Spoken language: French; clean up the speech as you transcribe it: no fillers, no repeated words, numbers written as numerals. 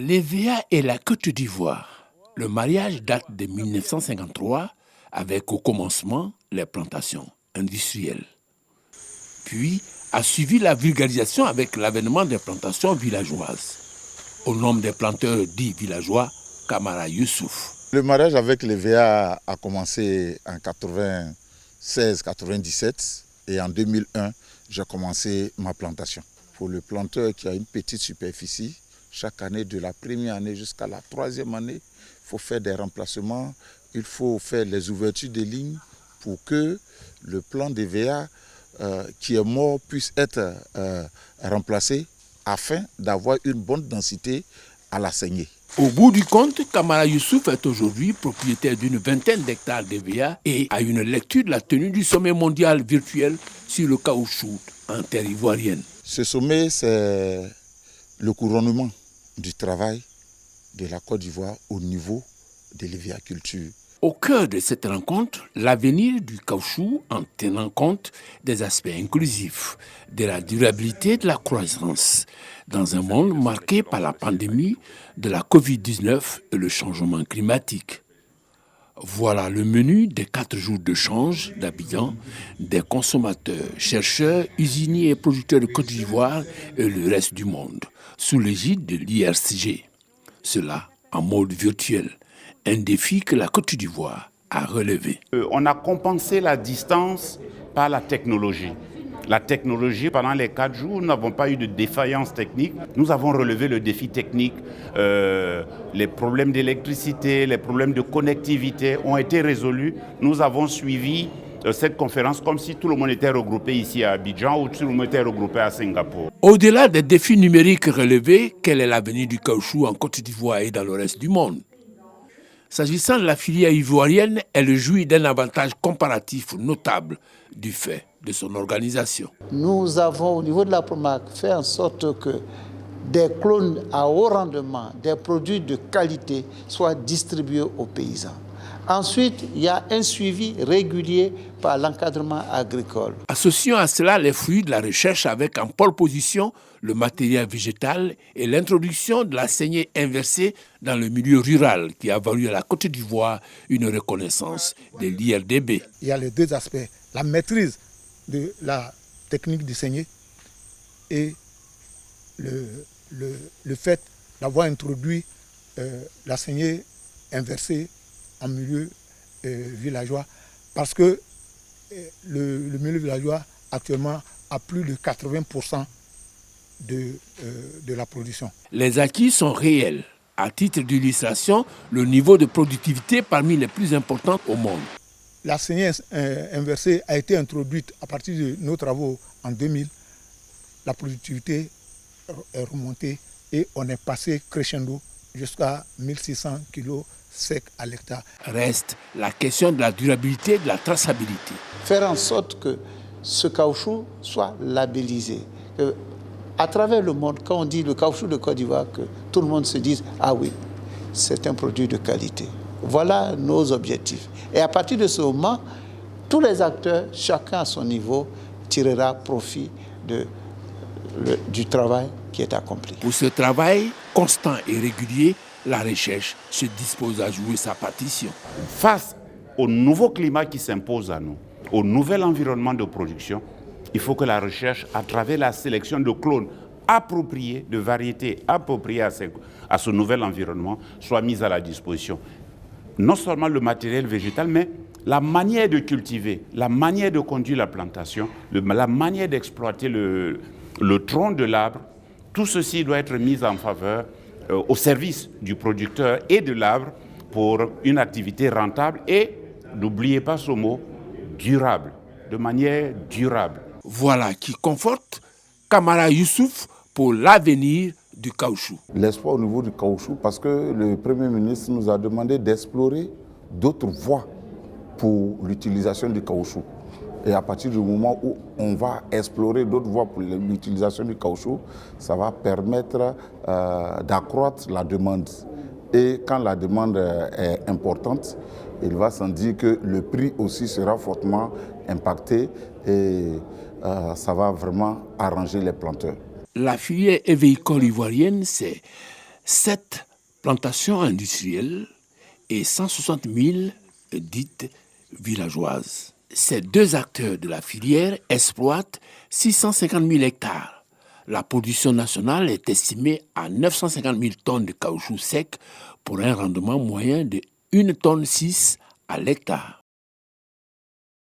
L'EVA et la Côte d'Ivoire. Le mariage date de 1953 avec au commencement les plantations industrielles. Puis a suivi la vulgarisation avec l'avènement des plantations villageoises. Au nom des planteurs dits villageois, Kamara Youssouf. Le mariage avec l'EVA a commencé en 96-97 et en 2001, j'ai commencé ma plantation. Pour le planteur qui a une petite superficie, chaque année, de la première année jusqu'à la troisième année, il faut faire des remplacements, il faut faire les ouvertures de lignes pour que le plant d'EVA qui est mort puisse être remplacé afin d'avoir une bonne densité à la saignée. Au bout du compte, Kamara Youssouf est aujourd'hui propriétaire d'une vingtaine d'hectares d'EVA et a une lecture de la tenue du sommet mondial virtuel sur le caoutchouc en terre ivoirienne. Ce sommet, c'est le couronnement du travail de la Côte d'Ivoire au niveau de l'EVA-culture. Au cœur de cette rencontre, l'avenir du caoutchouc en tenant compte des aspects inclusifs, de la durabilité de la croissance, dans un monde marqué par la pandémie de la Covid-19 et le changement climatique. Voilà le menu des 4 jours de change d'Abidjan, des consommateurs, chercheurs, usiniers et producteurs de Côte d'Ivoire et le reste du monde, sous l'égide de l'IRCG. Cela en mode virtuel. Un défi que la Côte d'Ivoire a relevé. On a compensé la distance par la technologie. La technologie, pendant les 4 jours, nous n'avons pas eu de défaillance technique. Nous avons relevé le défi technique. Les problèmes d'électricité, les problèmes de connectivité ont été résolus. Nous avons suivi cette conférence comme si tout le monde était regroupé ici à Abidjan ou tout le monde était regroupé à Singapour. Au-delà des défis numériques relevés, quel est l'avenir du caoutchouc en Côte d'Ivoire et dans le reste du monde? S'agissant de la filière ivoirienne, elle jouit d'un avantage comparatif notable du fait de son organisation. Nous avons au niveau de la PROMAC fait en sorte que des clones à haut rendement, des produits de qualité soient distribués aux paysans. Ensuite, il y a un suivi régulier par l'encadrement agricole. Associant à cela les fruits de la recherche avec en pole position le matériel végétal et l'introduction de la saignée inversée dans le milieu rural qui a valu à la Côte d'Ivoire une reconnaissance de l'IRDB. Il y a les deux aspects, la maîtrise de la technique de saignée et le fait d'avoir introduit la saignée inversée en milieu villageois, parce que le milieu villageois actuellement a plus de 80% de la production. Les acquis sont réels. À titre d'illustration, le niveau de productivité parmi les plus importants au monde. La saignée inversée a été introduite à partir de nos travaux en 2000. La productivité est remontée et on est passé crescendo jusqu'à 1600 kg sec à l'hectare. Reste la question de la durabilité et de la traçabilité. Faire en sorte que ce caoutchouc soit labellisé. Que, à travers le monde, quand on dit le caoutchouc de Côte d'Ivoire, que tout le monde se dise « Ah oui, c'est un produit de qualité ». Voilà nos objectifs. Et à partir de ce moment, tous les acteurs, chacun à son niveau, tirera profit du travail qui est accompli. Pour ce travail constant et régulier, la recherche se dispose à jouer sa partition. Face au nouveau climat qui s'impose à nous, au nouvel environnement de production, il faut que la recherche, à travers la sélection de clones appropriés, de variétés appropriées à ce nouvel environnement, soit mise à la disposition. Non seulement le matériel végétal, mais la manière de cultiver, la manière de conduire la plantation, la manière d'exploiter le tronc de l'arbre, tout ceci doit être mis en faveur au service du producteur et de l'arbre pour une activité rentable et, n'oubliez pas ce mot, durable, de manière durable. Voilà qui conforte Kamara Youssouf pour l'avenir du caoutchouc. L'espoir au niveau du caoutchouc, parce que le Premier ministre nous a demandé d'explorer d'autres voies pour l'utilisation du caoutchouc. Et à partir du moment où on va explorer d'autres voies pour l'utilisation du caoutchouc, ça va permettre d'accroître la demande. Et quand la demande est importante, il va sans dire que le prix aussi sera fortement impacté et ça va vraiment arranger les planteurs. La filière évéicole ivoirienne, c'est 7 plantations industrielles et 160 000 dites villageoises. Ces deux acteurs de la filière exploitent 650 000 hectares. La production nationale est estimée à 950 000 tonnes de caoutchouc sec pour un rendement moyen de 1,6 tonne à l'hectare.